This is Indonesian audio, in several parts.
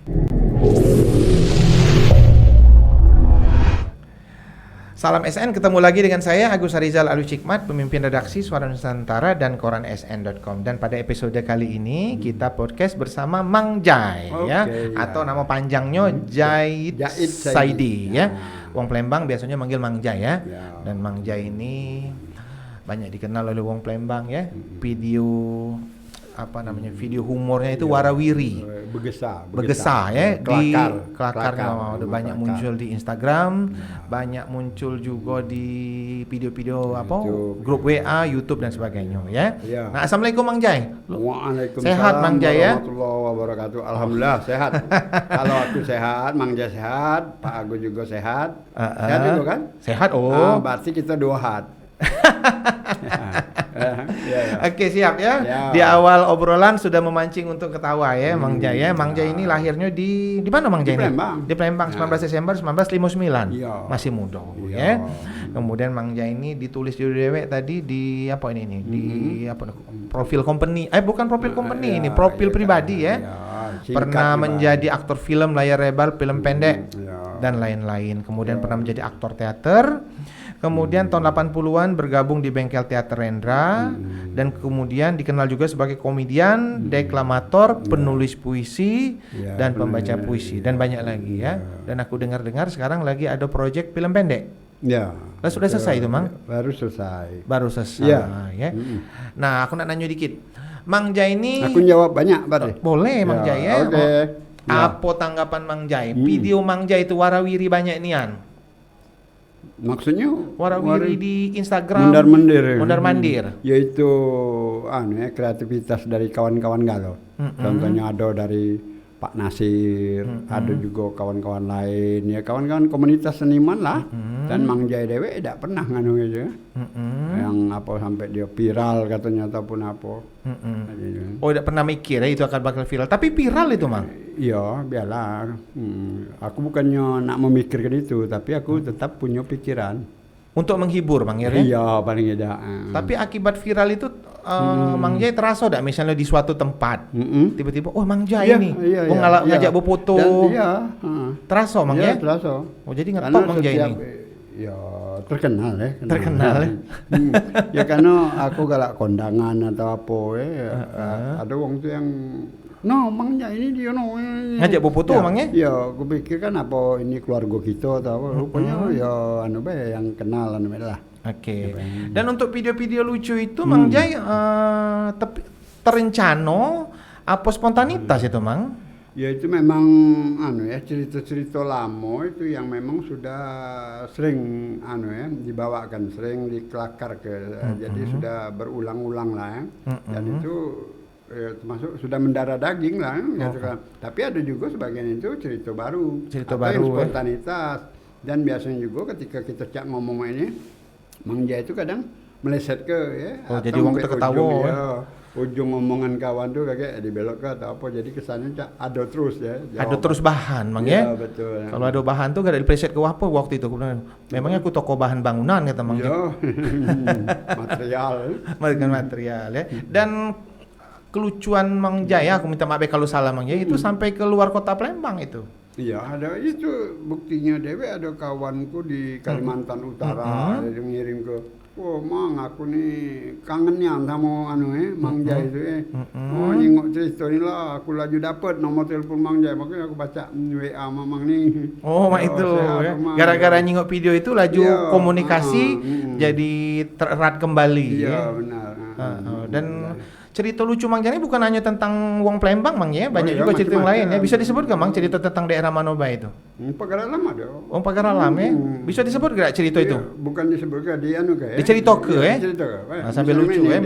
Salam SN, ketemu lagi dengan saya Agus Harizal Alucikmat, pemimpin redaksi Suara Nusantara dan koran sn.com. Dan pada episode kali ini kita podcast bersama Mang Jai, ya, atau nama panjangnya Jahid Saidi, ya. Wong Palembang biasanya manggil Mang Jai, ya. Dan Mang Jai ini banyak dikenal oleh Wong Palembang, ya. Video humornya itu warawiri, begesa ya, di kelakar udah banyak muncul di Instagram, banyak muncul juga di video-video grup WA, YouTube dan sebagainya, ya. Nah, assalamualaikum Mang Jai. Waalaikumsalam. Sehat Mang Jai, ya? Warahmatullahi wabarakatuh. Alhamdulillah sehat. Kalau aku sehat, Mang Jai sehat, Pak Agus juga sehat. Sehat juga kan? Sehat, berarti kita dua hat. Oke, siap, ya. Di awal obrolan sudah memancing untuk ketawa, ya, Mang Jai, ya. Mang Jai ini lahirnya di mana Mang Jai? Di Palembang, 19 Desember 1959. Masih muda, ya. Kemudian Mang Jai ini ditulis di dewek tadi di profil company. Bukan profil company, ini profil pribadi, ya. Pernah menjadi aktor film layar lebar, film pendek dan lain-lain. Kemudian pernah menjadi aktor teater. Kemudian tahun 80-an bergabung di Bengkel Teater Rendra, dan kemudian dikenal juga sebagai komedian, deklamator, penulis puisi, dan pembaca puisi, dan banyak lagi, ya. Dan aku dengar-dengar sekarang lagi ada proyek film pendek. Ya. Sudah selesai itu, Mang? Baru selesai. Ya. Nah, aku nak nanya dikit. Mang Jai ini... Aku jawab banyak, Pak. Boleh, Mang Jai, ya. Apa tanggapan Mang Jai? Video Mang Jai itu warawiri banyak nian. Maksudnya warawiri di Instagram, mondar-mandir. Yaitu kreativitas dari kawan-kawan galau. Contohnya ada dari Pak Nasir, ada juga kawan-kawan lain, ya, kawan-kawan komunitas seniman lah. Dan Mang Jai dewe tidak pernah nganu aja. Yang sampai dia viral katanya ataupun apa. Tidak pernah mikir ya itu akan bakal viral, tapi viral itu, Mang. Iya, biarlah. Aku bukannya nak memikirkan itu, tapi aku tetap punya pikiran untuk menghibur, Mang, ya? Iya, paling tidak. Tapi akibat viral itu Mang Jai terasa tidak, misalnya di suatu tempat tiba-tiba Mang Jai ini ngajak berfoto. Terasa, Mang, ya? Terasa. Jadi ngetop Mang Jai ini. Ya, terkenal ya. Terkenal ya. Ya karena aku galak kondangan atau apa ada wong tuh yang Mang Jai ini dia ngajak berfoto, Mang, ya? Ya, aku pikir kan apa ini keluarga kita atau apa. Rupanya yang kenal lah. Oke. Dan untuk video-video lucu itu Mang Jai terencana apa spontanitas itu, Mang? Ya itu memang cerita-cerita lama itu yang memang sudah sering dibawakan, sering dikelakar jadi sudah berulang-ulang lah, ya. Dan itu termasuk sudah mendarah daging lah, gitu kan. Tapi ada juga sebagian itu cerita baru yang spontanitas. Dan biasanya juga ketika kita cak ngomong ini, Mang Jai itu kadang meleset ke, ya. Jadi wong ketawa. Ujung omongan kawan tuh kayak dibelok ke atau apa, jadi kesannya ada terus, ya. Ada terus bahan, Mang, ya. Betul. Kalau ada bahan tuh gak ada dipreset ke apa waktu itu. Memangnya aku toko bahan bangunan, kata Mang. material, ya. Dan kelucuan Mang Jai, aku minta maaf kalau salah, Mang Jai, itu sampai ke luar kota Palembang itu. Iya, ada itu buktinya dewe, ada kawanku di Kalimantan Utara yang ngirim ke, Mang, aku nih kangennya sama Mang Jai itu nyingok cerita ini lah, aku laju dapat nomor telepon Mang Jai, makanya aku baca WA Mang nih. Mak itu ya. Gara-gara nyingok video itu laju komunikasi jadi tererat kembali. Iya, benar. Dan cerita lucu Mang Jai ini bukan hanya tentang wong Palembang, Mang, ya, banyak juga cerita yang lain, ya. Bisa disebut gak, Mang, cerita tentang daerah Manoba itu? Pagaralam ada. Pagaralam, ya. Bisa disebut gak cerita itu? Bukan disebut gak, dicerita ke, ya. Nah, sampai lucu, ya.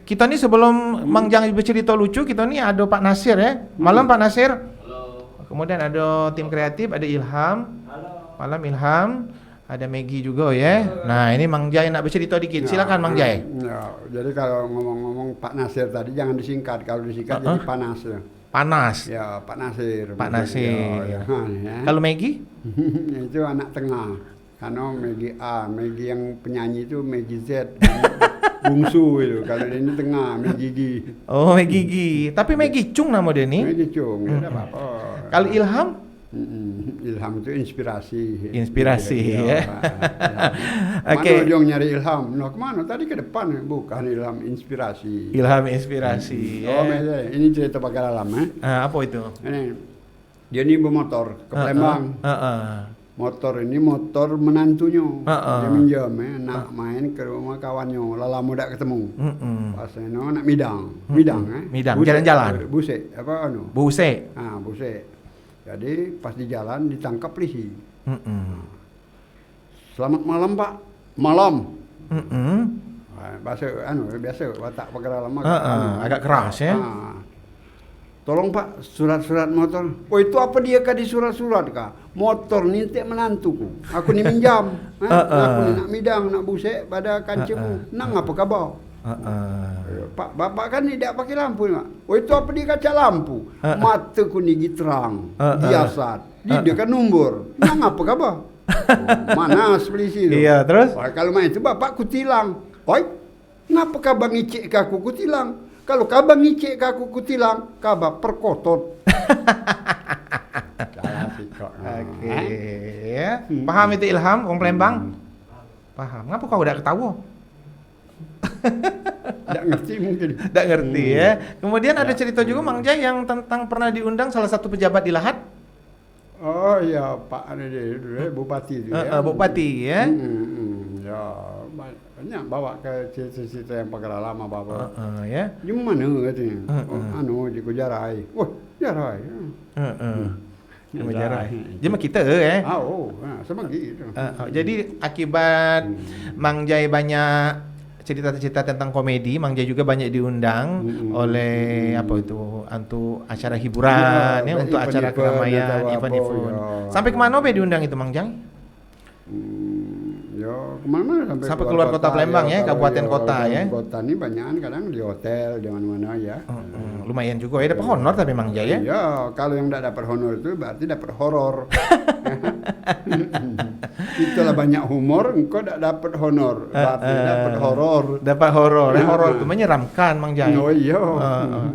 Kita nih sebelum Mang Jai bercerita lucu, kita nih ada Pak Nasir, ya. Malam Pak Nasir. Halo. Kemudian ada tim kreatif, ada Ilham. Malam Ilham. Ada Maggie juga, ya. Nah, ini Mang Jai nak bercerita dikit. Silakan Mang Jai. Jadi kalau ngomong-ngomong Pak Nasir tadi jangan disingkat. Kalau disingkat jadi panas. Panas. Ya, Pak Nasir. Pak Nasir. Ya. Kalau Maggie? Itu anak tengah. Karena Maggie A, Maggie yang penyanyi itu Maggie Z. bungsu itu. Kalau dia ini tengah, Mei Gigi. Oh, Mei Gigi. Tapi Mei Gicung nama dia nih. Mei Gicung, ya tidak apa-apa. Kalau Ilham? Ilham itu inspirasi. Inspirasi ya. Oke. Mana ujung nyari ilham? Nah, kemana? Tadi ke depan, bukan ilham, inspirasi. Ilham inspirasi. Oh, ini cerita pakai alam, apa itu? Ini dia ini bermotor ke Palembang. Motor ini motor menantunya. Dia minjam, nak main ke rumah kawannya. Lama tidak ketemu. Pas nak midang, Midang, jalan-jalan. Busek, apa anu? Busek. Busek. Jadi pas di jalan ditangkap polisi. Selamat malam Pak. Malam. Biasa watak perkara lama. Agak keras ya. Tolong Pak, surat-surat motor. Oh itu apa dia kah di surat-surat kah? Motor nintek menantuku. Aku ni minjam. Aku ni nak midang, nak busek pada kancingmu. Nang apa khabar? Pak, bapak kan tidak pakai lampu ni, Pak. Oh itu apa dia kaca lampu? Mataku ni terang, biasa. Dia kan numbur. Nang apa khabar? Mana polisi tu? Iya, terus? Kalau main itu bapak ku tilang. Oi, ngapa kabang ngicik ke aku ku tilang? Kalau kabang ngicik ke aku ku tilang, kabang perkotot. Oke, ya. Paham itu Ilham, Wong Palembang? Paham. Ngapa kau udah ketawa? Tidak ngerti mungkin. Tidak ngerti ya. Kemudian ada cerita juga Mang Jai yang tentang pernah diundang salah satu pejabat di Lahat. Oh iya, Pak dia bupati itu ya. Bupati ya. Ya, banyak bawa ke cerita-cerita yang pakai lama bawa. Ya. Di mana katanya? Di Jarai. Wah, Jarai. Jarai. Cuma kita sama gitu. Jadi akibat Mang Jai banyak cerita-cerita tentang komedi, Mang Jai juga banyak diundang oleh apa itu untuk acara hiburan ya, untuk acara keramaian, event-event. Sampai kemana be diundang itu Mang Jai? Ya kemana sampai keluar kota Palembang ya, kabupaten kota ya. Kota ini banyak kadang di hotel di mana-mana ya. Lumayan juga ya, dapat honor tapi Mang Jai ya. Iya, kalau yang tidak dapat honor itu berarti dapat horor. Itulah banyak humor, engkau tidak dapat honor, berarti dapat horor. Dapat horor, horor itu menyeramkan Mang Jai. Oh iya.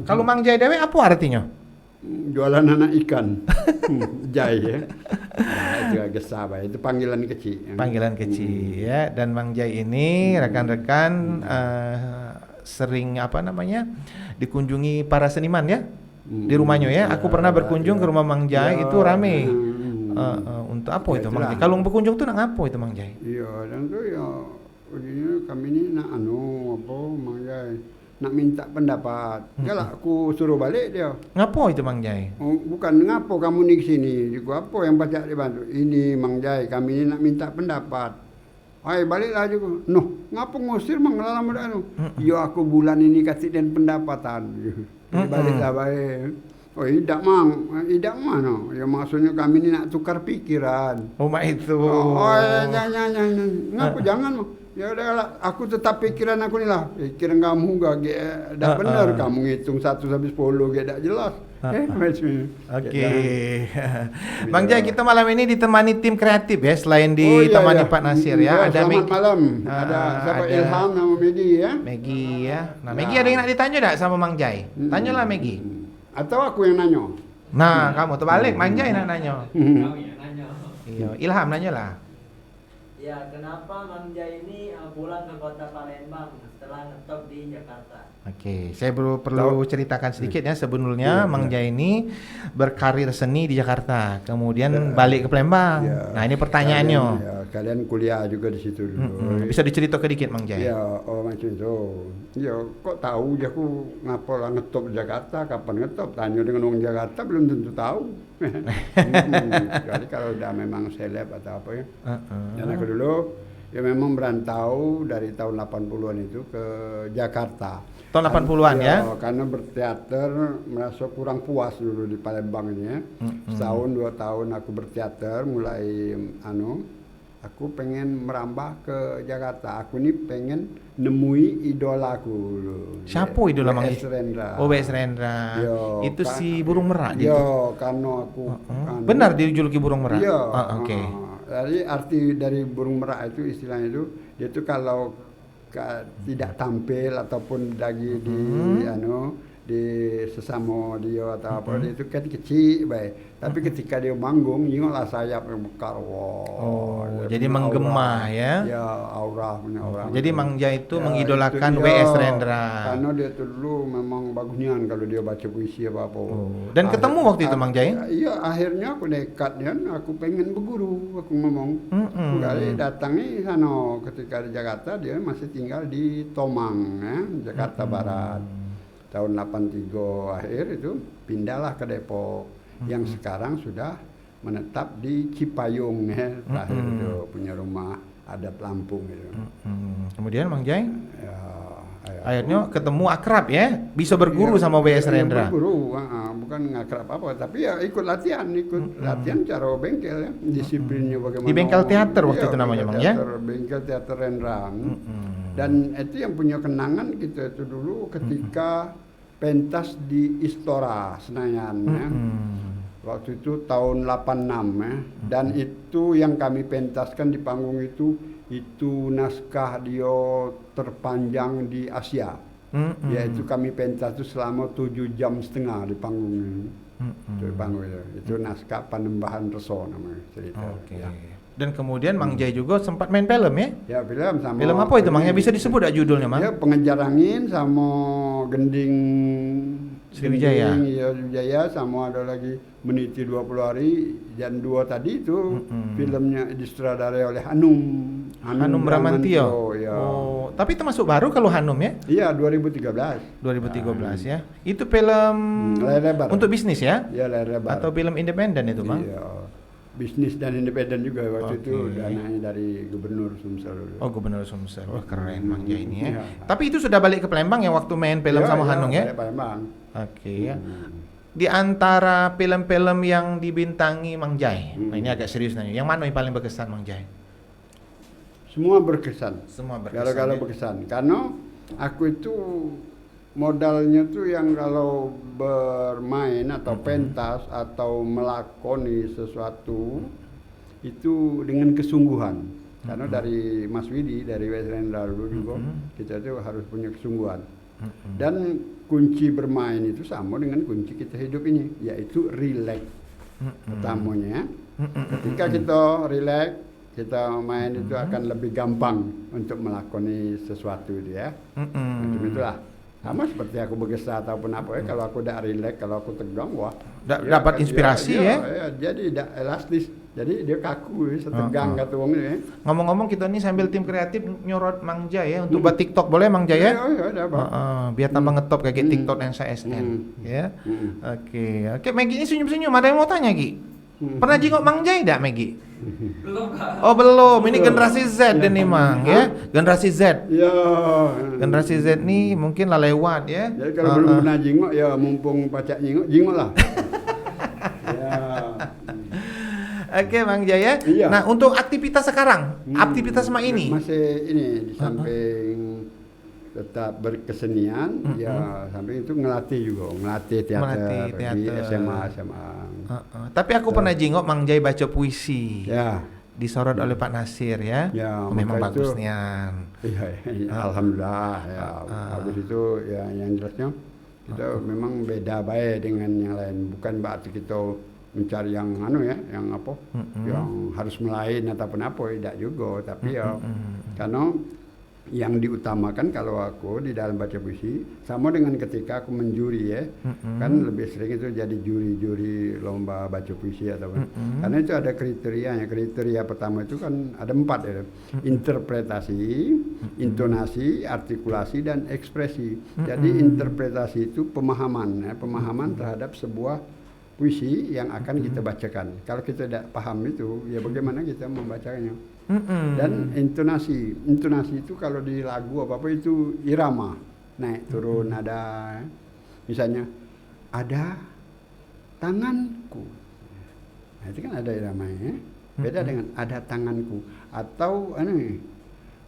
Kalau Mang Jai dewe apa artinya? Jualan anak ikan. Jai ya. Itu agak sabar, itu panggilan kecil. Panggilan kecil ya. Dan Mang Jai ini rekan-rekan sering dikunjungi para seniman ya di rumahnya ya. Aku pernah berkunjung ke rumah Mang Jai, itu rame. Untuk apa itu Mang Jai? Kalau berkunjung tuh nak apa itu Mang Jai? Iya, dan tuh ya kami ini nak Mang Jai nak minta pendapat. Kalau aku suruh balik dia. Ngapo itu Mang Jai? Oh, bukan ngapo kamu ni sini. Juga apa yang baca dibantu? Ini Mang Jai, kami ini nak minta pendapat. Hai baliklah juga. Noh, ngapo ngusir Mang lama dah anu. Yo aku bulan ini kasih dan pendapatan. Baliklah baik. Oh, tidak Mang, tidak mana? Ya maksudnya kami ini nak tukar pikiran. Oh, mak itu. Jangan. Ngapo jangan Mang? Ya udahlah, aku tetap pikiran aku ni lah. Pikiran kamu gak dah benar kamu ngitung 1 sampai 10 gak dah jelas. Oke. Bang Jai, kita malam ini ditemani tim kreatif ya, selain ditemani Pak Nasir ya. Ada selamat malam. Ada siapa Ilham nama Megi ya. Megi ya. Nah, Megi ada yang nak ditanya tak sama Mang Jai? Tanyalah Megi. Atau aku yang nanya? Nah, kamu terbalik, Mang Jai nak nanya. Kamu yang nanya. Iya, Ilham nanya lah. Ya, kenapa Mang Jai ini pulang ke kota Palembang setelah ngetop di Jakarta? Oke, saya perlu ceritakan sedikit ya. Sebelumnya Mang Jai ini berkarir seni di Jakarta, kemudian balik ke Palembang. Nah, ini pertanyaannya. Kalian kuliah juga di situ dulu. Bisa diceritakan sedikit Mang Jai? Ya, macam itu. Ya, kok tahu aku ngapa lah ngetop di Jakarta, kapan ngetop? Tanya dengan orang Jakarta belum tentu tahu. Kecuali kalau udah memang seleb atau apa ya. Dan aku dulu ya memang merantau dari tahun 80-an itu ke Jakarta. Tahun 80-an ya? Karena berteater merasa kurang puas dulu di Palembang ini ya. Setahun 2 tahun aku berteater mulai aku pengen merambah ke Jakarta. Aku nih pengen nemui idolaku dulu. Siapa idola Mang W.S. Rendra. Oh, W.S. Rendra. Itu si burung merak gitu. Yo, karena aku benar dijuluki burung merak. Oke. Jadi arti dari burung merak itu istilahnya itu dia itu kalau tidak tampil ataupun lagi di di sesama dia atau apa dia itu kan kecil baik. Tapi ketika dia manggung, nyingoklah sayap yang bekar. Oh, jadi menggema ya? Ya, aura punya aura. Jadi Mang Jai itu Ya, mengidolakan itu dia. W.S. Rendra. Karena dia tuh dulu memang bagusnya kalau dia baca puisi apa-apa. Oh, dan ketemu waktu itu Mang Jai? Iya, akhirnya aku nekat kan, aku pengen berguru, aku ngomong. Kali datangi sana ketika di Jakarta dia masih tinggal di Tomang ya, Jakarta Barat. Tahun 83 akhir itu pindahlah ke Depok yang sekarang sudah menetap di Cipayung ya, terakhir itu punya rumah adat Lampung itu. Kemudian Mang Jai Ya, akhirnya ketemu akrab ya, bisa berguru sama W.S. Rendra. Berguru, bukan ngakrab apa, tapi ya ikut latihan cara bengkel ya, disiplinnya bagaimana. Di bengkel teater waktu itu namanya Mang ya? Bengkel teater Rendra. Dan itu yang punya kenangan kita itu dulu ketika pentas di Istora Senayan ya. Waktu itu tahun 86 ya. Dan itu yang kami pentaskan di panggung itu naskah dia terpanjang di Asia. Yaitu kami pentas itu selama 7,5 jam di panggung ini. Di panggung itu naskah Panembahan Reso namanya cerita. Ya. Dan kemudian Mang Jai juga sempat main film ya? Ya, film sama. Film apa itu Mang? Yang bisa disebut gak judulnya Mang? Ya, Pengejar Angin sama Gending Sriwijaya. Ya, Sriwijaya sama ada lagi Meniti 20 Hari dan 2 tadi itu filmnya disutradarai oleh Hanum Bramantio. Ya. Oh, tapi termasuk baru kalau Hanum ya? Iya, 2013. 2013 ya. Itu film layar lebar. untuk bisnis ya? Ya, layar lebar. Atau film independen itu Mang? Iya. Bisnis dan independen juga waktu itu dananya dari Gubernur Sumsel dulu. Oh, Gubernur Sumsel. Wah, keren Mang Jai ini ya. Iya. Tapi itu sudah balik ke Palembang ya waktu main film sama Hanung ya? Balik Palembang. Oke ya. Di antara film-film yang dibintangi Mang Jai, nah ini agak serius nanya. Yang mana yang paling berkesan Mang Jai? Semua berkesan. Semua berkesan. Gara-gara ya? berkesan. Karena aku itu modalnya tuh yang kalau bermain atau pentas atau melakoni sesuatu itu dengan kesungguhan. Karena dari Mas Widi, dari W.S. Rendra dulu juga kita tuh harus punya kesungguhan. Dan kunci bermain itu sama dengan kunci kita hidup ini, yaitu relax. Pertamanya, ketika kita relax, kita main itu akan lebih gampang untuk melakoni sesuatu itu ya. Macam itulah. Sama seperti aku bergesah ataupun apa ya, kalau aku tidak relax, kalau aku tegang, wah dapat inspirasi ya. jadi tidak elastis, jadi dia kaku ya, setegang kata wong ya. Ngomong-ngomong kita nih sambil tim kreatif nyorot Mang Jai ya untuk buat TikTok, boleh Mang Jai ya? Ada apa? Biar tambah ngetop kayak TikTok dan SN ya. Oke, Maggie ini senyum-senyum, ada yang mau tanya Gi? Pernah jenguk Mang Jai enggak Maggie? Belum Kak. Oh belum, ini generasi Z ini Mang ya, generasi Z. Ya. Generasi Z nih mungkin lah lewat ya. Jadi kalau belum pernah jenguk ya mumpung pacak jenguk lah. Ya. Oke Mang Jai ya. Iya. Nah untuk aktivitas sekarang, aktivitas sama ini. Masih ini di samping tetap berkesenian, ya samping itu ngelatih juga, ngelatih teater, di SMA. Tapi aku pernah jenguk Mang Jai baca puisi. Ya. Disorot oleh Pak Nasir ya. Memang maka bagus itu, nian. Iya, alhamdulillah ya. Bagus itu ya, yang jelasnya kita memang beda baik dengan yang lain. Bukan berarti kita mencari yang yang apa? Yang harus melain ataupun apa, tidak juga, tapi ya karena yang diutamakan kalau aku di dalam baca puisi sama dengan ketika aku menjuri ya, kan lebih sering itu jadi juri-juri lomba baca puisi atau karena itu ada kriterianya. Kriteria pertama itu kan ada 4 ya, interpretasi, intonasi, artikulasi dan ekspresi. Jadi interpretasi itu pemahaman terhadap sebuah puisi yang akan kita bacakan. Kalau kita tidak paham itu, ya bagaimana kita membacanya? Dan intonasi itu kalau di lagu apa itu irama, naik turun ada, misalnya ada tanganku, nah itu kan ada iramanya, beda dengan ada tanganku. Atau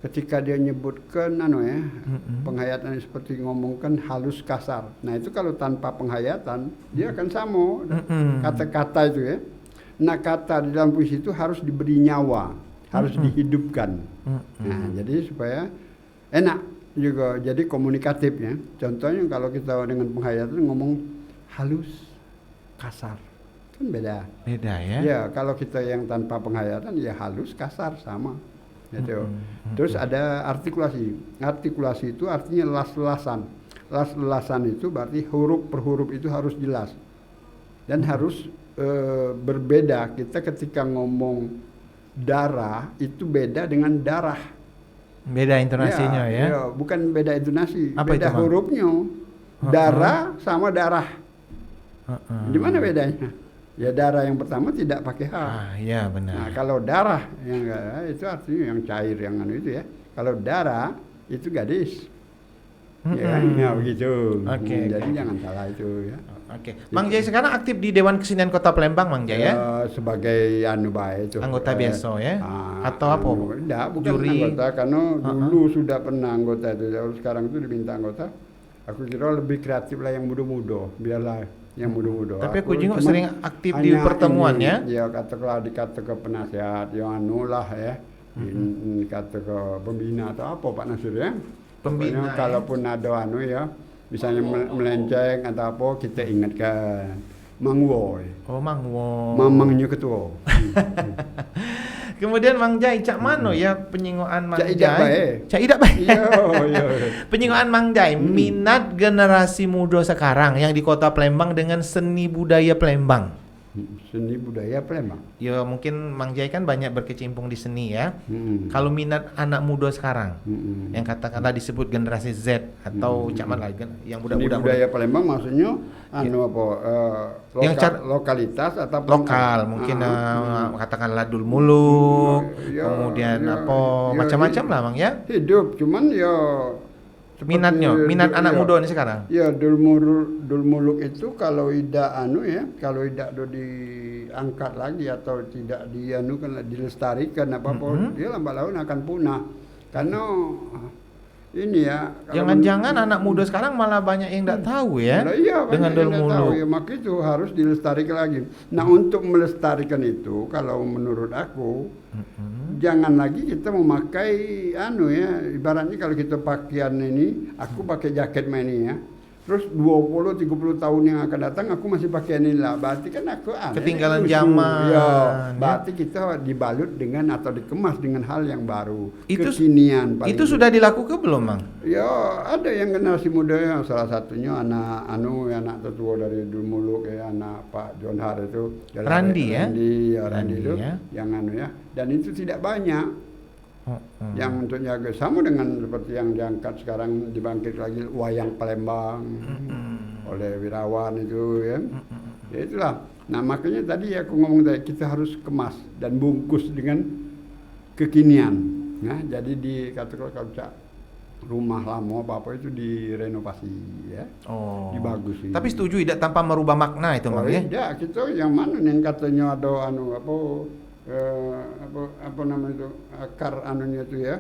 ketika dia nyebutkan penghayatan seperti ngomongkan halus kasar, nah itu kalau tanpa penghayatan dia akan sama kata-kata itu ya. Nah kata di dalam puisi itu harus diberi nyawa, harus dihidupkan. Nah, jadi supaya enak juga, jadi komunikatif ya. Contohnya kalau kita dengan penghayatan ngomong halus, kasar, kan beda. Beda ya. Ya, kalau kita yang tanpa penghayatan ya halus, kasar sama. Gitu. Terus ada artikulasi. Artikulasi itu artinya las-lasan. Las-lasan itu berarti huruf per huruf itu harus jelas. Dan harus berbeda. Kita ketika ngomong darah itu beda dengan darah. Beda intonasinya ya. Ya, bukan beda intonasi, Apa beda itu, Bang? hurufnya. Darah sama darah. Di mana bedanya? Ya darah yang pertama tidak pakai H. Iya Nah, benar. kalau darah yang itu artinya yang cair yang anu itu ya. Kalau darah itu gadis. Ya kan? Ya begitu. Oke, Jadi oke. jangan salah itu ya. Oke. Mang Jai sekarang aktif di Dewan Kesenian Kota Palembang, Mang Jai ya? Sebagai anu baik itu. Anggota biasa ya? Atau apa? Enggak, bukan Juri? anggota karena dulu sudah pernah anggota itu. Kalau sekarang itu diminta anggota. Aku kira lebih kreatif lah yang muda-muda, biarlah yang muda-muda. Tapi aku juga cuman sering aktif di hanya pertemuan ini, ya? Ya katakanlah dikata ke penasihat, yang anu lah ya. Dikata ke pembina atau apa Pak Nasir ya? Pembina, Pokoknya ya. kalaupun ada anu ya, misalnya melenceng atau apa kita ingatkan. Mang Woy, Oh, Mang Wo. mamangnya ketua. Kemudian Mang Jai, cak mano ya penyingoan Mang Cak Idak Jai? bae. Cak Idak bae. Iya, iya. Penyingoan Mang Jai, minat generasi muda sekarang yang di Kota Palembang dengan seni budaya Palembang. Seni budaya Palembang. Ya mungkin Mang Jai kan banyak berkecimpung di seni ya. Hmm. Kalau minat anak muda sekarang, Hmm. yang katakanlah disebut generasi Z atau cak mana lagi kan, yang Seni budak-budak budaya Palembang maksudnya anu apa? Yang Lokalitas atau lokal, mungkin katakanlah Dul Muluk, Ya, kemudian ya, apa ya, macam-macam ya. lah Mang ya. Hidup, cuman ya seperti Minat anak ya, muda ini sekarang. Ya Dul Muluk itu kalau tidak anu ya, kalau tidak diangkat lagi atau tidak dianu kan dilestarikan apa-apa, dia lambat laun akan punah. Karena ini ya kalau Jangan-jangan anak muda sekarang malah banyak yang tidak tahu ya Nah, iya, dengan banyak Dul yang nggak tahu Muluk. ya, maka itu harus dilestarikan lagi. Nah, untuk melestarikan itu kalau menurut aku jangan lagi kita memakai anu ya, ibaratnya kalau kita pakaian ini, aku pakai jaket ini ya. Terus 20-30 tahun yang akan datang aku masih pakai ini lah. Berarti kan aku Ketinggalan lusuh. zaman, Ya, ya. berarti kita dibalut dengan atau dikemas dengan hal yang baru. Itu- Kekinian paling Itu sudah dilakukan belum, Mang? Ya ada yang generasi muda ya, salah satunya anak anak tertua dari Dul Muluk ya, anak Pak John Har itu. Randi ya? Randi Randi itu ya. yang anu ya. Dan itu tidak banyak yang untuk jaga, sama dengan seperti yang diangkat sekarang dibangkit lagi wayang Palembang oleh Wirawan itu ya. Ya itulah. Nah makanya tadi aku ngomong tadi kita harus kemas dan bungkus dengan kekinian. Nah jadi dikatakan kalau rumah lama apa itu direnovasi ya, Oh. dibagusin. Tapi setuju tidak tanpa merubah makna itu, Mang ya? Tidak, kita yang mana yang katanya ada anu apa namanya itu akar anunya itu ya,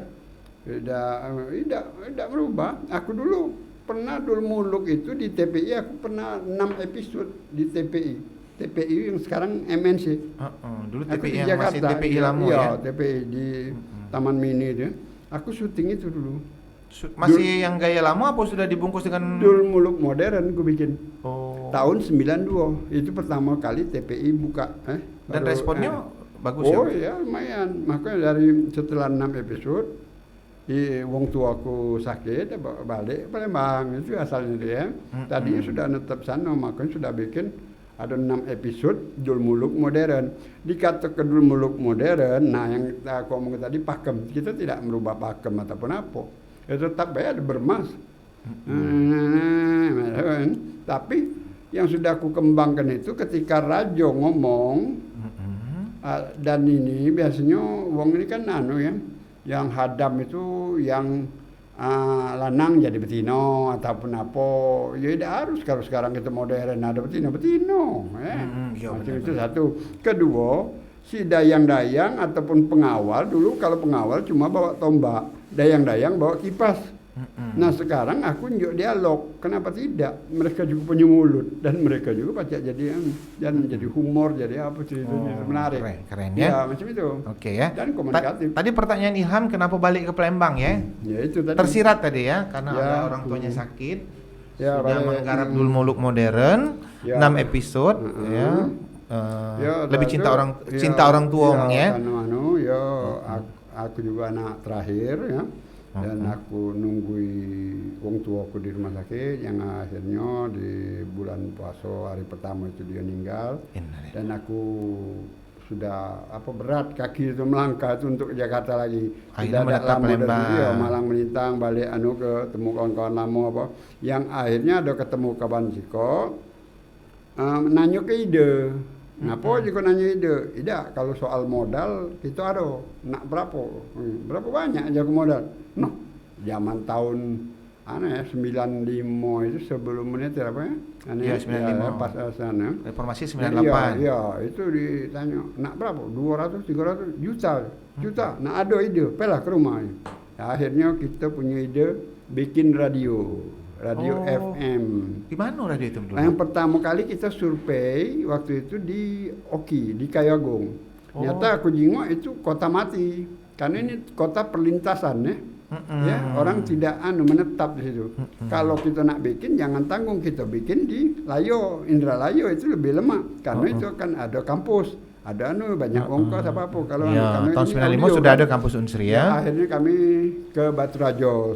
tidak merubah. Aku dulu pernah Dul Muluk itu di TPI, aku pernah 6 episode di TPI yang sekarang MNC. Dulu Aku TPI di yang masih Jakarta, TPI iya, lama iya, ya. TPI di Taman Mini itu. Aku syuting itu dulu. Masih yang gaya lama apa sudah dibungkus dengan Dul Muluk modern aku bikin. Oh. Tahun 92 itu pertama kali TPI buka. Dan responnya bagus oh ya? ya lumayan. Makanya dari setelah 6 episode wong tuaku sakit balik Palembang, itu asalnya dia. Tadinya sudah netap sana, makanya sudah bikin ada 6 episode Dul Muluk modern. Dikata ke Dul Muluk modern, nah yang aku ngomong tadi pakem, kita tidak merubah pakem ataupun apa. Ya tetap ada bermas. Tapi yang sudah aku kembangkan itu ketika Rajo ngomong, dan ini biasanya wong ini kan anu ya, yang hadam itu yang lanang jadi betino ataupun apa, ya tidak harus. Kalau sekarang kita modern ada betino iya, macam itu satu. Kedua, si dayang-dayang ataupun pengawal, dulu kalau pengawal cuma bawa tombak, dayang-dayang bawa kipas. Nah sekarang aku nunjuk dialog, kenapa tidak? Mereka juga punya mulut dan mereka juga pacak jadi dan jadi humor, jadi apa ceritanya menarik. Keren ya. Macam itu. Oke ya. Dan komunikatif. Tadi pertanyaan Ilham kenapa balik ke Palembang ya? Ya itu tadi. Tersirat tadi ya, karena Ya. ada orang tuanya sakit. Ya, Sudah balik. menggarap dulu Muluk Modern, Ya. 6 episode ya. Ya, Lebih dah cinta tu, cinta orang tua Mang ya. Aku juga anak terakhir ya. Dan aku nunggui wong tua aku di rumah sakit yang akhirnya di bulan puasa hari pertama itu dia meninggal. Dan aku sudah berat kaki itu melangkah itu untuk ke Jakarta lagi. Akhirnya Tidak ada menetap lama Palembang. dari dia, Malang melintang balik ketemu kawan-kawan lama yang akhirnya ada ketemu kawan Siko nanya ke ide. Kenapa juga nanya ide? Tidak, kalau soal modal kita ada. Nak berapa? Berapa banyak aja ke modal? Noh, zaman tahun 95 itu sebelum menit apa ya? Iya, 95. Pas sana. Reformasi Iya, 98. iya, itu ditanya, nak berapa? 200, 300 juta. Nah ada ide, pelah ke rumah. Nah, akhirnya kita punya ide bikin radio FM. Di mana radio itu dulu? Yang pertama kali kita survei waktu itu di Oki, di Kayagung. Ternyata aku jengok itu kota mati. Karena ini kota perlintasan ya. Ya, orang tidak menetap di situ. Kalau kita nak bikin jangan tanggung, kita bikin di Layo, Indralayo itu lebih lemah karena itu akan ada kampus. Ada banyak ongkos apa-apa kalau ya, tahun 95 audio, sudah ada kampus Unsri ya. Akhirnya kami ke Baturajo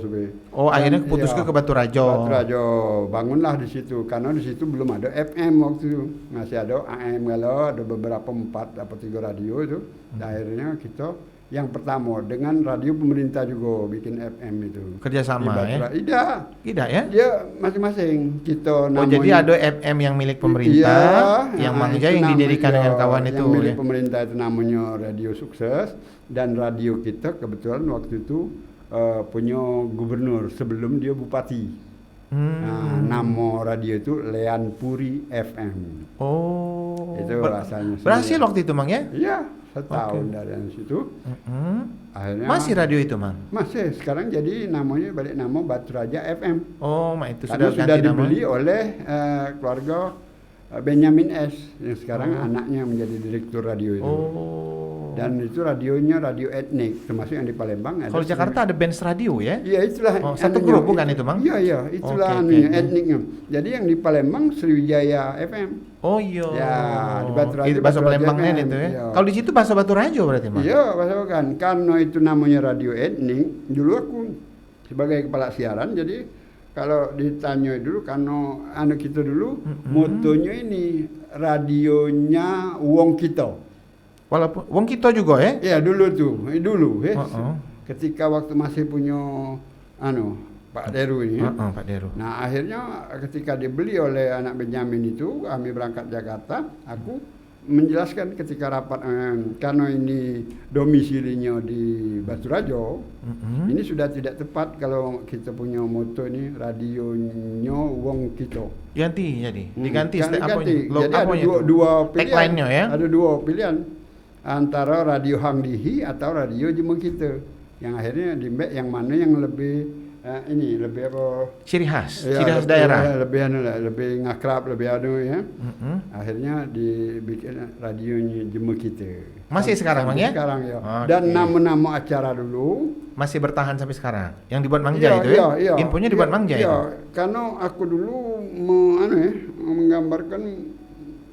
Akhirnya putus ke Baturajo. Baturajo bangunlah di situ karena di situ belum ada FM waktu itu. Masih ada AM kalau ada beberapa 4 atau 3 radio itu. Akhirnya kita yang pertama dengan radio pemerintah juga bikin FM itu. Kerjasama ya? Tidak ya? Dia masing-masing. Kita namanya, jadi ada FM yang milik pemerintah, yang Mangja yang didirikan dengan kawan itu. Yang milik pemerintah itu namanya Radio Sukses dan radio kita kebetulan waktu itu punya gubernur sebelum dia bupati. Nah, nama radio itu Lean Puri FM. Itu rasanya. Berhasil waktu itu Mang ya? Iya. Setahun dari situ, akhirnya masih radio itu Mang? Masih, sekarang jadi namanya balik nama Baturaja FM. Itu sudah dibeli oleh keluarga Benyamin S yang sekarang anaknya menjadi direktur radio itu. Dan itu radionya radio etnik, termasuk yang di Palembang. Kalau Jakarta ada Benz Radio ya? Iya itulah. Satu grup bukan itu Mang? Iya, itulah etniknya. Jadi yang di Palembang Sriwijaya FM. Ya, di Baturajo. Bahasa Palembangnya itu ya. Kalau di situ bahasa Baturajo berarti Mang? Iya, bahasa kan. Karena itu namanya radio etnik. Dulu aku sebagai kepala siaran, jadi kalau ditanya dulu karena anak kita dulu motonya ini radionya wong kita. Walaupun wong kita juga ya? Ya dulu ya. Ketika waktu masih punya Pak Deru ini. Pak Deru. Nah akhirnya ketika dibeli oleh anak Benyamin itu, kami berangkat Jakarta, aku menjelaskan ketika rapat karena ini domisilinya di Baturajo, ini sudah tidak tepat kalau kita punya moto ini radionya wong kita. Diganti. Diganti. Jadi ada dua pilihan. Tagline-nya ya. Ada 2 pilihan antara radio Hang Dihi atau radio Jemeng kita. Yang akhirnya yang mana yang lebih lebih apa? Ciri khas Ya, daerah. Lebih ngakrab, lebih ya. Akhirnya dibikin radionya Jemeng kita. Masih sekarang Mang ya? Sekarang ya. Dan nama-nama acara dulu masih bertahan sampai sekarang. Yang dibuat Mangja itu ya? Iya. Infonya dibuat Mangja itu. Karena aku dulu menggambarkan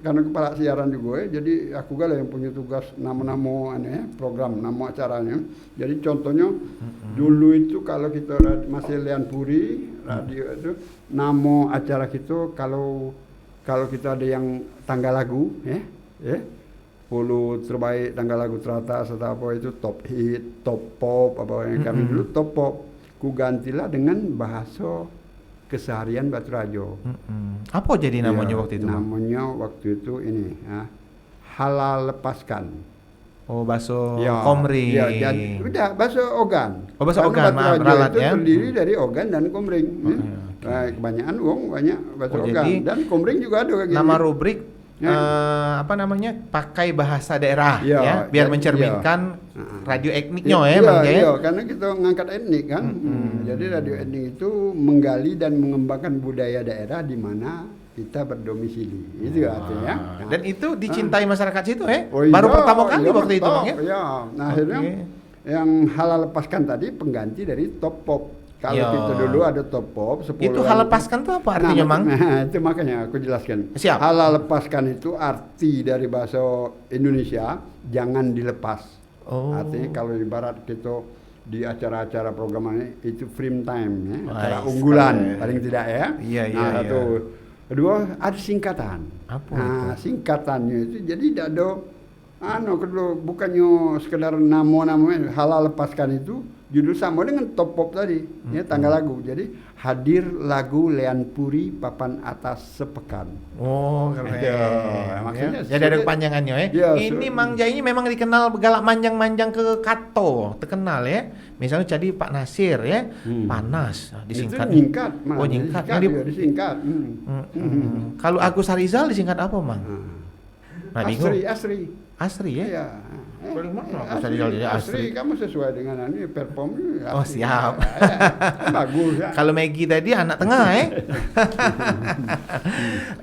karena kepala siaran juga ya, jadi aku gala yang punya tugas nama-nama program, nama acaranya. Jadi contohnya dulu itu kalau kita masih Lean Puri radio itu nama acara kita kalau kita ada yang tanggal lagu ya 10 terbaik tanggal lagu teratas atau apa itu top hit, top pop apa yang kami dulu top pop. Ku gantilah dengan bahasa keseharian Baturajo. Apa jadi namanya waktu itu? Namanya waktu itu ini halal lepaskan. Bahasa komring. Ya, jadi udah bahasa ogan. Bahasa ogan, Baturajo itu terdiri dari ogan dan komring. Kebanyakan banyak bahasa ogan dan komring juga ada. Nama rubrik apa namanya, pakai bahasa daerah Iya, ya, biar jadi, mencerminkan radio etniknya ya, iya, Mang Jai. iya, karena kita ngangkat etnik kan. Jadi radio etnik itu menggali dan mengembangkan budaya daerah di mana kita berdomisili. Itu artinya. Dan itu dicintai masyarakat situ Oh baru iya, pertama kali iya, waktu itu Mang ya. Iya. Nah, akhirnya yang halal lepaskan tadi pengganti dari top pop. Kalau Iya. kita dulu ada top pop 10 Itu hal lepaskan tuh apa artinya, Mang? Nah, itu makanya aku jelaskan. Siap. Halal lepaskan itu arti dari bahasa Indonesia jangan dilepas. Oh. Artinya kalau ibarat kita di acara-acara program ini itu frame time ya, acara Nice. unggulan paling tidak ya. Iya, iya, Nah, iya. satu. Kedua ada singkatan. Apa Nah, singkatannya itu jadi tidak ada kedua bukannya sekedar nama-namanya halal lepaskan itu judul sama dengan top pop tadi ya, tanggal lagu. Jadi hadir lagu Lean Puri papan atas sepekan. Oh, keren. Ya, maksudnya Ya. Jadi ada kepanjangannya ya. Ya, Ini Mang Jai ini memang dikenal galak manjang-manjang ke Kato, terkenal ya. Misalnya jadi Pak Nasir ya, panas, disingkat. Itu nyingkat, Oh, nyingkat. Disingkat, Yang ya, disingkat. Kalau Agus Harizal disingkat apa, Mang? Nah, bingung. Asri. Asri ya. Iya. Paling mana Agus Asri, Harizal jadi Asri, Asri? kamu sesuai dengan ini perform ini. Oh, Asri. siap. Ya, bagus ya. Kalau Maggie tadi anak tengah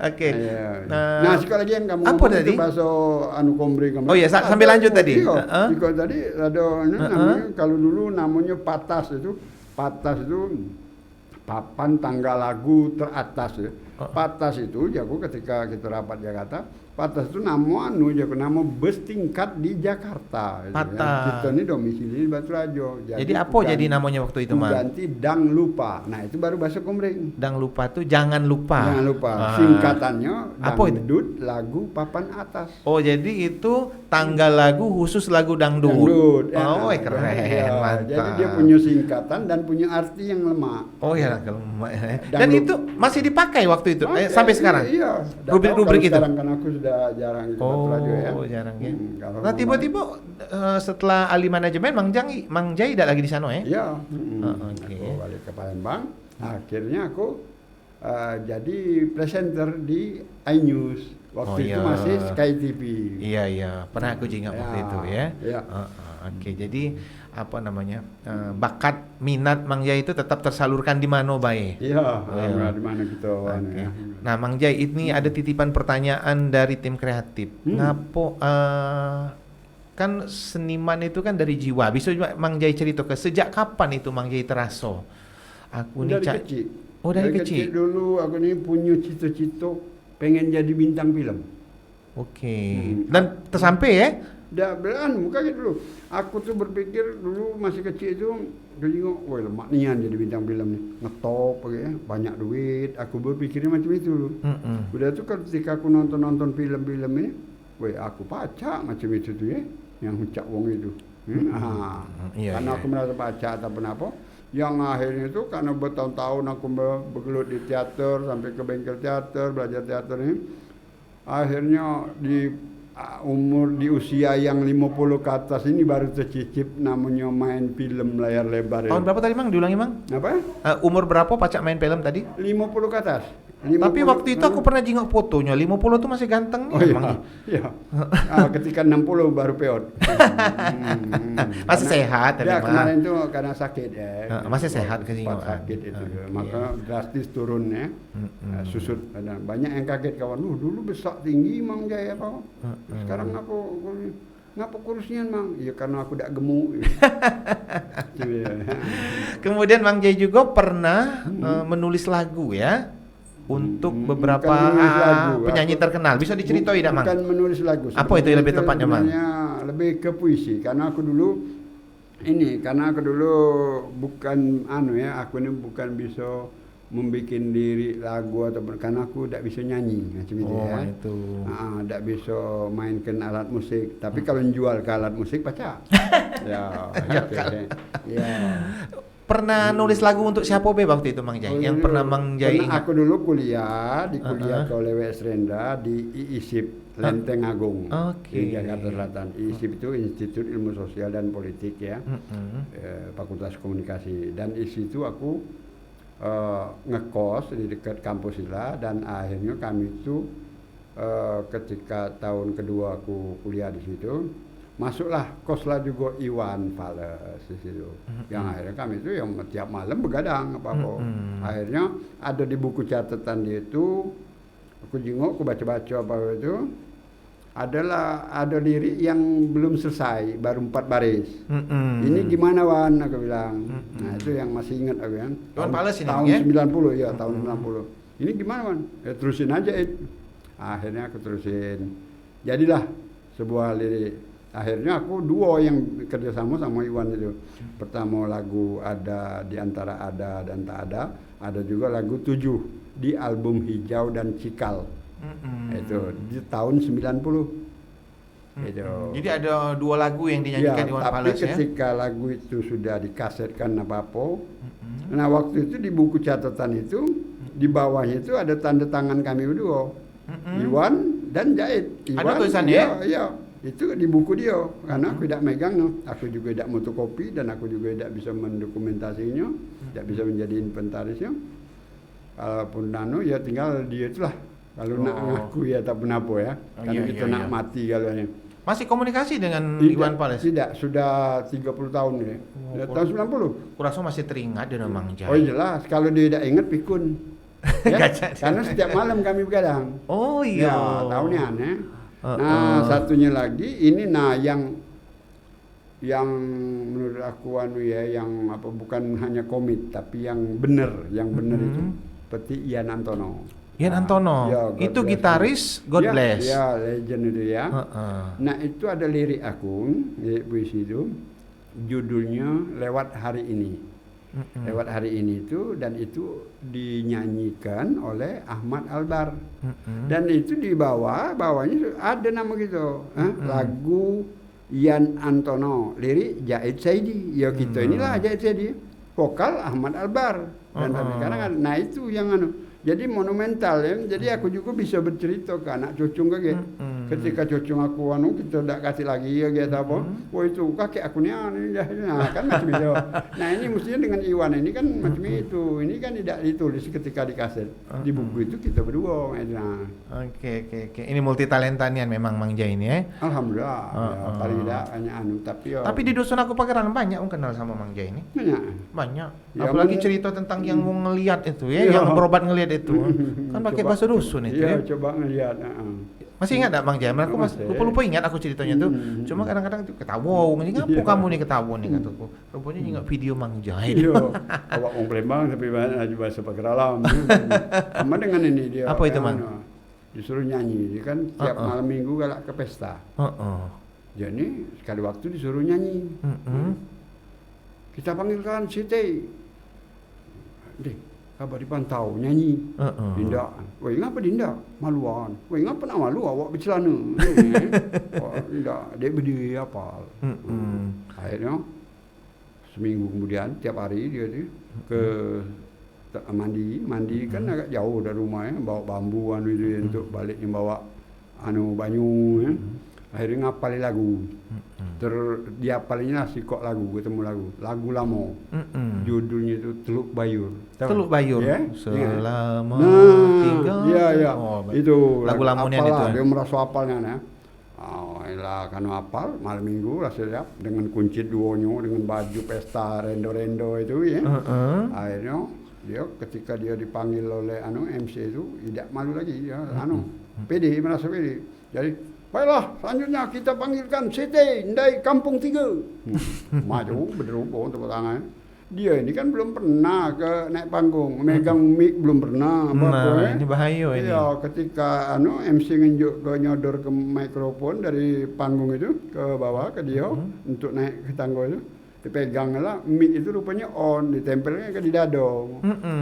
Oke. Iya. Nah, sekali lagi yang kamu apa ngomong tadi? itu bahasa kombre kamu. Oh iya, sambil lanjut tadi. Iya. Ikut tadi ada namanya kalau dulu namanya patas itu papan tanggal lagu teratas ya. Patas itu jago ketika kita rapat Jakarta. Patas itu nama nama bus tingkat di Jakarta. Gitu, Patas. ya. Kita ini domisili di Batu Rajo. Jadi apa jadi namanya waktu itu, Mang? Ganti dang lupa. Nah, itu baru bahasa kombreng. Dang lupa tuh jangan lupa. Jangan lupa. Singkatannya Apa itu? dangdut lagu papan atas. Oh, jadi itu tanggal lagu khusus lagu dangdut. Dangdut. Oh, keren. Ya, Mantap. jadi dia punya singkatan dan punya arti yang lemah. Oh ya, kalau dan Dangdut. itu masih dipakai waktu itu Oke, sampai sekarang. Iya. Nggak Rubrik-rubrik tahu itu. kalau sekarang kan aku sudah jarang di Batu Rajo ya. Oh, jarang ya. Kalau Nah, tiba-tiba setelah alih manajemen Mang Jai tidak lagi di sana ya? Iya. Oke. Aku balik ke Palembang. Akhirnya aku jadi presenter di iNews. Waktu Oh, itu iya. masih Sky TV. Iya, iya. Pernah aku ingat waktu Ya, itu ya. iya. Oke, jadi apa namanya? Bakat minat Mang Jai itu tetap tersalurkan di Mano Bae. Iya, Iya. di mana kita anu Oke. ya. Nah, Mang Jai, ini ada titipan pertanyaan dari tim kreatif. Ngapo kan seniman itu kan dari jiwa. Bisa juga Mang Jai cerita ke sejak kapan itu Mang Jai terasa? Aku nih Dari kecil. Oh, dari kecil. dulu aku nih punya cita-cita pengen jadi bintang film. Oke. Dan tersampai ya? Dah bukan gitu dulu. Aku tuh berpikir dulu masih kecil itu tengok, wah lemak nian jadi bintang film nih. Ngetop ya, banyak duit. Aku berpikirnya macam itu dulu. Udah tuh ketika aku nonton film-film ini, wah aku pacak macam itu tuh ya, yang cak wong itu. Iya, Karena iya. aku merasa pacak atau apa. Yang akhirnya itu karena bertahun-tahun aku bergelut di teater sampai ke bengkel teater, belajar teater ini. Akhirnya di usia yang 50 ke atas ini baru tercicip namanya main film layar lebar. Tahun berapa tadi Mang? Diulangi Mang? Apa? Umur berapa pacak main film tadi? 50 ke atas. Tapi 50, waktu itu aku pernah jingok fotonya, 50 tuh masih ganteng Oh nih iya, Mang. iya. Ketika 60 baru peot. Masih sehat tapi Ya Mang. kemarin itu karena sakit ya. Masih sehat ke Sempat jingok. sakit itu. Iya. Maka drastis turun ya. Susut. Banyak yang kaget kawan. Dulu besar tinggi Mang Jai apa. Sekarang ngapa kurusnya Mang? Ya karena aku tidak gemuk. Kemudian Mang Jai juga pernah menulis lagu ya untuk beberapa Bukan menulis lagu. penyanyi terkenal. Bisa diceritain tidak Mang? Bukan menulis lagu. Apa itu yang lebih tepatnya, Mang? Sebenarnya lebih ke puisi. Karena aku dulu bukan aku ini bukan bisa membuat diri lagu ataupun karena aku tidak bisa nyanyi macam itu ya. Itu. Tidak bisa mainkan alat musik. Tapi kalau menjual ke alat musik pacak. Ya. Ya. Pernah nulis lagu untuk siapa be waktu itu Mang Jai? Yang pernah Mang Jai ingat? Aku dulu kuliah ke Lewes Renda di IISIP Lenteng Agung di Jakarta Selatan. IISIP itu Institut Ilmu Sosial dan Politik ya, Fakultas Komunikasi. Dan di situ aku ngekos di dekat kampus Ila dan akhirnya kami itu ketika tahun kedua aku kuliah di situ, masuklah koslah juga Iwan Fales di situ. Yang akhirnya kami itu yang tiap malam begadang apa-apa. Akhirnya ada di buku catatan dia itu, aku jenguk, aku baca-baca apa itu, ada lirik yang belum selesai, baru 4 baris. Ini gimana Wan? Aku bilang. Nah itu yang masih ingat aku kan. Iwan Fales ini tahun ya? 90 ya, tahun 90. Ini gimana Wan? Ya terusin aja itu. Akhirnya aku terusin. Jadilah sebuah lirik. Akhirnya aku duo yang kerjasama sama Iwan itu. Pertama lagu ada di antara ada dan tak ada juga lagu 7 di album Hijau dan Cikal. Itu di tahun 90. Itu. Jadi ada 2 lagu yang dinyanyikan Iwan Fales ya. Tapi ketika lagu itu sudah dikasetkan apa-apa, nah waktu itu di buku catatan itu di bawahnya itu ada tanda tangan kami berdua. Iwan dan Jahit. Ada tulisannya? Iya, itu di buku dia. Karena aku tidak megang, aku juga tidak fotokopi dan aku juga tidak bisa mendokumentasinya, tidak bisa menjadi inventarisnya. Kalaupun ya tinggal dia itulah. Kalau nak ngaku ya tak pun apa ya. Karena kita nak mati kalaunya. Masih komunikasi dengan Tidak, Iwan Fales? Tidak, sudah 30 tahun ini. Tahun 90. Kurasa masih teringat dengan Mang Jai. Oh jelas, kalau dia tidak ingat pikun. Ya, karena setiap malam kami begadang. Oh iya. Ya, tahunnya aneh. Nah, satunya lagi ini yang menurut aku yang apa bukan hanya komit tapi yang benar itu seperti Ian Antono. Ian Antono. Ya, itu gitaris God Bless. Ya, legend itu ya. Nah, itu ada lirik puisi itu judulnya Lewat Hari Ini. Lewat Hari Ini itu, dan itu dinyanyikan oleh Ahmad Albar. Dan itu di bawahnya ada nama gitu, lagu Ian Antono, lirik Jahit Saidi. Ya kita inilah Jahit Saidi, vokal Ahmad Albar dan sekarang. Nah itu yang jadi monumental ya. Jadi aku juga bisa bercerita ke anak cucu gitu. Ketika cucu aku kita tidak kasih lagi ya gitu apa. Wah itu kakek aku nih nah, kan macam itu. Nah ini mestinya dengan Iwan ini kan macam itu. Ini kan tidak ditulis ketika di kaset. Di buku itu kita berdua. Nah. Oke. Ini multi talentanian memang Mang Jai ini ya. Alhamdulillah. Ya, paling tidak hanya tapi di dusun aku Pageran banyak yang kenal sama Mang Jai ini. Banyak. Ya, apalagi cerita tentang yang mau ngelihat itu ya, yang berobat ngelihat itu. Kan pakai bahasa dusun itu ya. Coba ngelihat. Masih ingat tak Bang Jai? Aku lupa ingat aku ceritanya tuh. Cuma kadang-kadang ketawa, ngapa kamu nih ketawa nih kataku. Rupanya ingat video Mang Jai. Iya. Awak orang Palembang tapi bahasa Pageran. Sama dengan ini dia. Apa itu Mang? Disuruh nyanyi, dia kan tiap malam minggu galak ke pesta. Jadi sekali waktu disuruh nyanyi. Kita panggilkan Siti. Deh, kabar dipantau nyanyi. Dinda. Woi, ngapa Dinda? Maluan. Woi, ngapa nak malu awak bercelana? Dinda, dia berdiri apal. Akhirnya seminggu kemudian tiap hari dia tu ke mandi kan agak jauh dari rumah ya, bawa bambu itu untuk balik yang bawa banyu ya. Akhirnya ngapalin lagu. Dia apalinya sikok lagu, ketemu lagu lama. Judulnya itu Teluk Bayur. Teluk Bayur. Ya? Selama tinggal. Iya. Itu lagu lamunya itu. Dia merasa hafalnya nah. Lah kan hafal malam minggu lah siap dengan kuncit duonya dengan baju pesta rendo-rendo itu ya. Akhirnya dia ketika dia dipanggil oleh MC itu tidak malu lagi ya pede, merasa pede. Jadi baiklah, selanjutnya kita panggilkan Siti dari Kampung 3. Maju berderupa tepuk tangan. Dia ini kan belum pernah naik panggung, megang mic belum pernah. Ini bahaya ini. Iya, ketika MC nyodor ke mikrofon dari panggung itu ke bawah ke dia untuk naik ke tangga itu. Dipegang lah, mic itu rupanya on, ditempelnya ke di dada.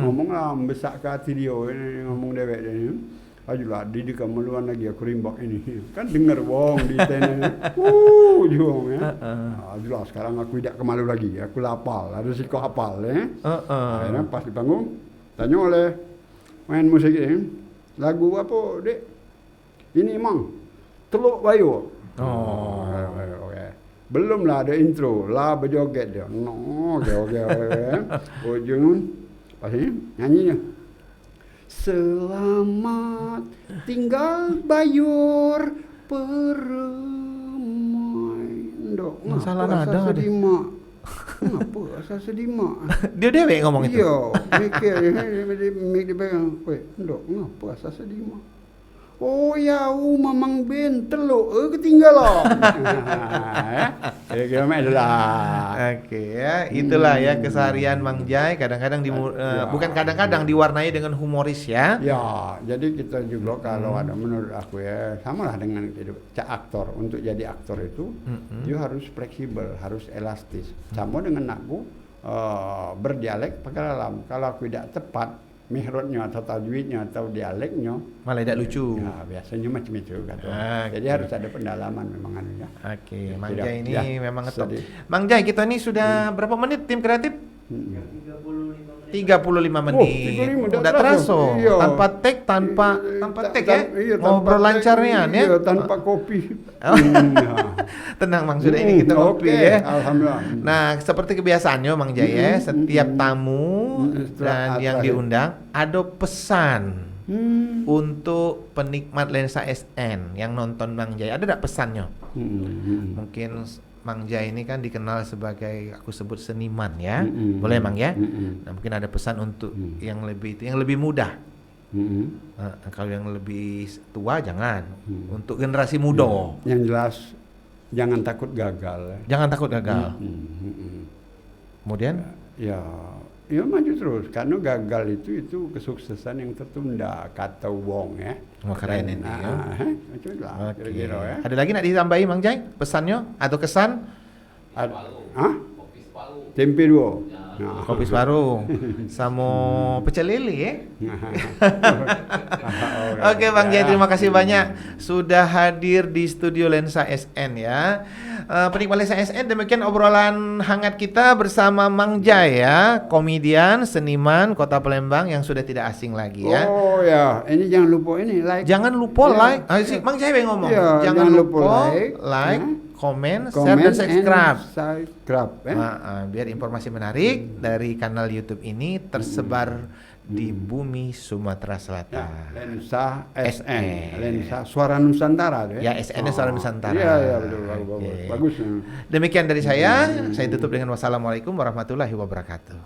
Ngomong lah, besak ke hati dia, ngomong dewek dia ini. Ayolah, Didi kamu luan lagi aku rimbak ini. Kan dengar wong di tenan. Juang ya. Ayolah, sekarang aku tidak kemalu lagi. Aku lapal, ada sikok apal ya. Akhirnya pas di panggung, tanya oleh main musik ini, lagu apa dek? Ini emang Teluk Bayur. Oke. Belum lah ada intro, lah berjoget dia. Oke. Ujung pas ini nyanyinya. Selamat tinggal Bayor Peremai. Ndok, Salah ngapa nada asa ada. sedih mak? Ngapa asa sedih mak? Dia dewek ngomong itu. Iya, mikir dia pegang. Weh, ndok, ngapa asa sedih mak? Oh ya, mamang bentel lo, ketinggalan. Kira-kira itulah. Oke ya, itulah ya keseharian Mang Jai. Kadang-kadang bukan kadang-kadang diwarnai dengan humoris ya. Ya, jadi kita juga kalau ada menurut aku ya samalah dengan aktor. Untuk jadi aktor itu dia harus fleksibel, harus elastis. Sama dengan aku berdialek pakai dalam. Kalau aku tidak tepat mihrotnya atau tajwidnya atau dialeknya Malah tidak lucu. ya biasanya macam itu kata. Ah, Jadi harus ada pendalaman memang anunya. Oke, Mang Tidak, Jai ini ya, memang ngetop. sedih. Mang Jai, kita ini sudah berapa menit tim kreatif? 35 menit. 35 menit. 35 udah Udah terasa. terasa. Iya. Tanpa take, tanpa take ya. Iya, Ngobrol tanpa lancarnya teh, ya. iya, tanpa kopi. Oh. Tenang Mang, sudah ini kita ngopi Oke, ya. Alhamdulillah. Nah, seperti kebiasaannya Mang Jai ya, setiap tamu dan Setelah yang terakhir. diundang ada pesan Hmm. untuk penikmat lensa SN yang nonton Mang Jai. Ada tidak pesannya? Mungkin Mang Jai ini kan dikenal sebagai aku sebut seniman ya. Boleh Mang ya? Nah, mungkin ada pesan untuk yang lebih mudah. Kalau yang lebih tua jangan. Untuk generasi muda. Yang jelas jangan takut gagal. Jangan takut gagal. Kemudian Ya maju terus karena gagal itu kesuksesan yang tertunda kata wong ya. Wah, keren ini ya. Macam itulah Oke. kira-kira ya. Ada lagi nak ditambahi Mang Jai pesannya atau kesan? Hah? Tempe dua. Nah. Kopi Separuh sama pecel lele ya. Oke Bang Jai, terima kasih banyak sudah hadir di studio Lensa SN ya. Penikmat Lensa SN, demikian obrolan hangat kita bersama Mang Jai ya, komedian, seniman Kota Palembang yang sudah tidak asing lagi ya. Oh ya, ini jangan lupa ini like. Jangan lupa Ya. like. Mang Jai yang ngomong. Ya, jangan lupa like, ya. komen, share dan subscribe. Subscribe. Biar informasi menarik dari kanal YouTube ini tersebar di bumi Sumatera Ya, Selatan. Lensa SN. SN, Lensa Suara Nusantara tuh Ya, SN-nya Suara Nusantara. Iya, iya betul, bagus, Oke. bagus. Demikian dari saya tutup dengan wassalamualaikum warahmatullahi wabarakatuh.